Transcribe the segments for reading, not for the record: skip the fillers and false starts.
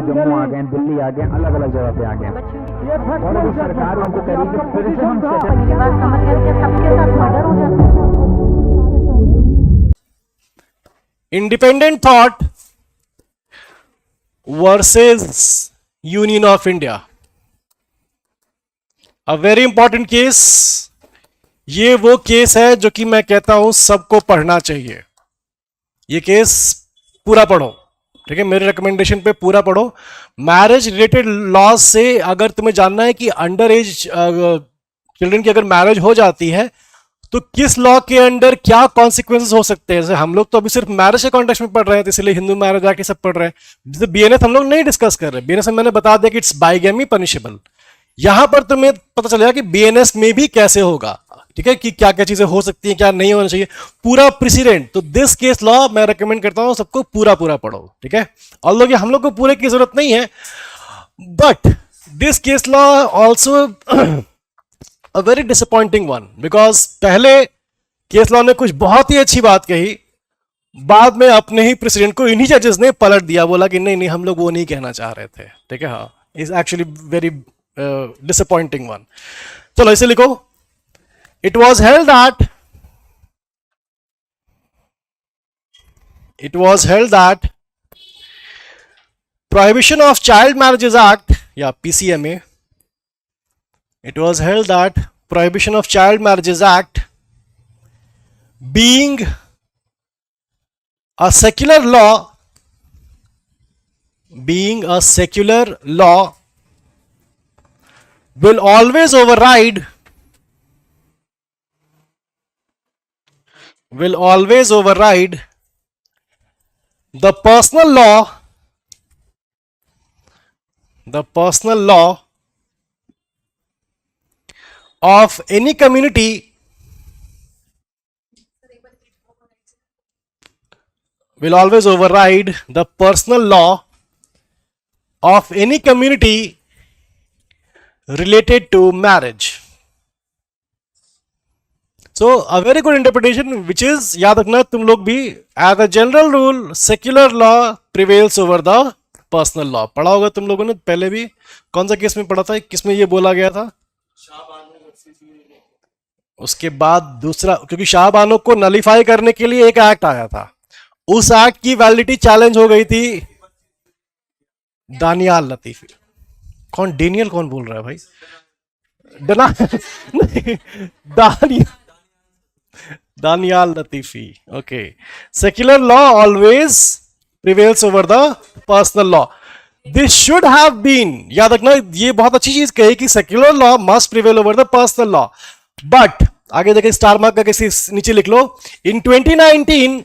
जम्मू आ गए, दिल्ली आ गए, अलग अलग जगह पे आ गए, और अभी सरकार उनको कह रही है कि फिर से हम मेरी बात समझ गए कि सबके साथ मर्डर हो जाता है। Independent thought versus union of India, a very important case. ये वो केस है जो कि मैं कहता हूं सबको पढ़ना चाहिए। ये केस पूरा पढ़ो, ठीक है, मेरे रिकमेंडेशन पे पूरा पढ़ो। मैरिज रिलेटेड लॉज से अगर तुम्हें जानना है कि अंडर एज चिल्ड्रन की अगर मैरिज हो जाती है तो किस लॉ के अंडर क्या कॉन्सिक्वेंसेस हो सकते हैं। जैसे हम लोग तो अभी सिर्फ मैरिज के कॉन्टेक्स्ट में पढ़ रहे हैं, तो इसलिए हिंदू मैरिज एक्ट सब पढ़ रहे हैं। जैसे बीएनएस हम लोग नहीं डिस्कस कर रहे। बीएनएस में मैंने बता दिया कि इट्स बाइगेमी पनिशेबल। यहां पर तुम्हें पता चलेगा कि बीएनएस में भी कैसे होगा, ठीक है, कि क्या क्या चीजें हो सकती हैं, क्या नहीं होना चाहिए, पूरा प्रेसिडेंट। तो दिस केस लॉ मैं रेकमेंड करता हूं सबको पूरा पूरा पढ़ो, ठीक है। और लोग हम लोग को पूरे की जरूरत नहीं है, but this case law also a very disappointing one, because पहले केस लॉ ने कुछ बहुत ही अच्छी बात कही, बाद में अपने ही प्रेसिडेंट को इन्हीं जजेस ने पलट दिया, बोला कि नहीं नहीं हम लोग वो नहीं कहना चाह रहे थे, ठीक है। हाँ, is actually very disappointing one. चलो इसे लिखो। It was held that Prohibition of Child Marriages Act, या PCMA, it was held that Prohibition of Child Marriages Act being a secular law will always override the personal law of any community related to marriage. So a very good interpretation, which is, याद रखना तुम लोग भी, as a general rule secular law prevails over the personal law। पढ़ा होगा तुम लोगों ने पहले भी। कौन सा केस में पढ़ा था, किसमें ये बोला गया था? उसके बाद दूसरा, क्योंकि शाहबानो को नलीफाई करने के लिए एक एक्ट आया था, उस एक्ट की वैलिडिटी चैलेंज हो गई थी। दानियाल लतीफी। कौन डेनियल कौन बोल रहा है भाई? Daniyal Latifi. Okay, secular law always prevails over the personal law. This should have been, याद रखना ये बहुत अच्छी चीज कही कि secular law must prevail over the personal law. But आगे देखिए, स्टार मार्क करके नीचे लिख लो। इन 2019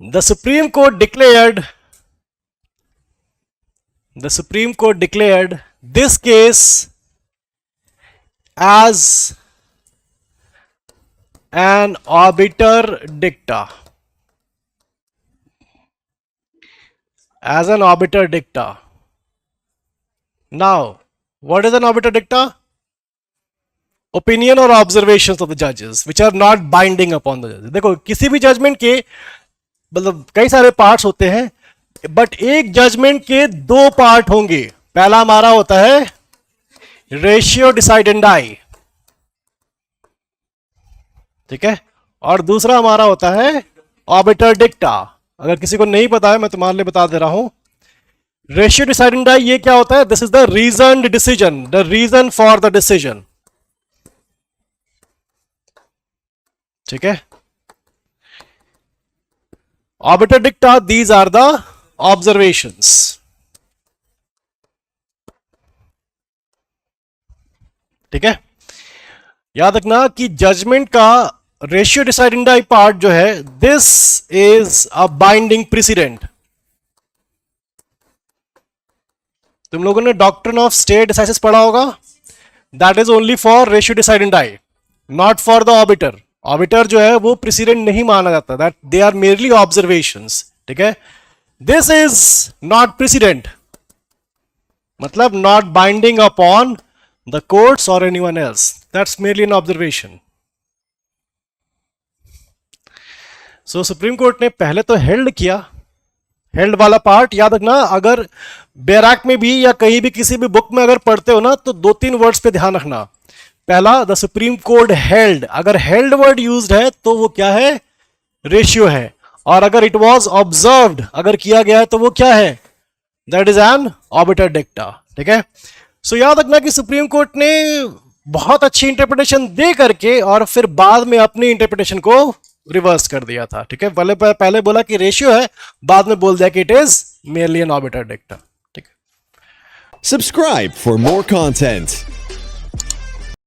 the Supreme Court declared this case as an obiter dicta. Now, what is an obiter dicta? Opinion or observations of the judges which are not binding upon the judges। देखो, किसी भी judgement के मतलब कई सारे पार्ट्स होते हैं, but एक जजमेंट के दो पार्ट होंगे। पहला हमारा होता है रेशियो डिसाइडेंडाई, ठीक है, और दूसरा हमारा होता है ऑबिटर डिक्टा। अगर किसी को नहीं पता है मैं तुम्हारे लिए बता दे रहा हूं। रेशियो डिसाइडेंडाई ये क्या होता है? This is the reasoned decision, the reason for the decision, ठीक है। Obiter dicta, these are the observations, ठीक है। याद रखना कि जजमेंट का रेशियो डिसाइडेंडाई पार्ट जो है, this is a binding precedent. तुम लोगों ने डॉक्ट्रिन ऑफ स्टेट डिसाइसिस पढ़ा होगा। That is only for ratio decidendi, not for the obiter. Obiter जो है वो प्रेसिडेंट नहीं माना जाता, that they are merely observations, ठीक है। दिस इज नॉट प्रेसिडेंट, मतलब not binding upon the courts और anyone else, that's merely an observation. So supreme court ने पहले तो हेल्ड किया, हेल्ड वाला पार्ट याद रखना, अगर बैराक में भी या कहीं भी किसी भी बुक में अगर पढ़ते हो ना तो 2-3 वर्ड्स पे ध्यान रखना। पहला, द सुप्रीम कोर्ट हेल्ड, अगर हेल्ड वर्ड यूज्ड है तो वो क्या है, रेशियो है। और अगर इट वॉज ऑब्जर्व्ड, अगर किया गया है तो वो क्या है, that is an orbiter dicta. ठीक है, सो याद रखना कि सुप्रीम कोर्ट ने बहुत अच्छी इंटरप्रिटेशन दे करके और फिर बाद में अपनी इंटरप्रिटेशन को रिवर्स कर दिया था। ठीक है, पहले बोला कि रेशियो है, बाद में बोल दिया कि it is merely an obiter dicta. ठीक है, Subscribe for more content.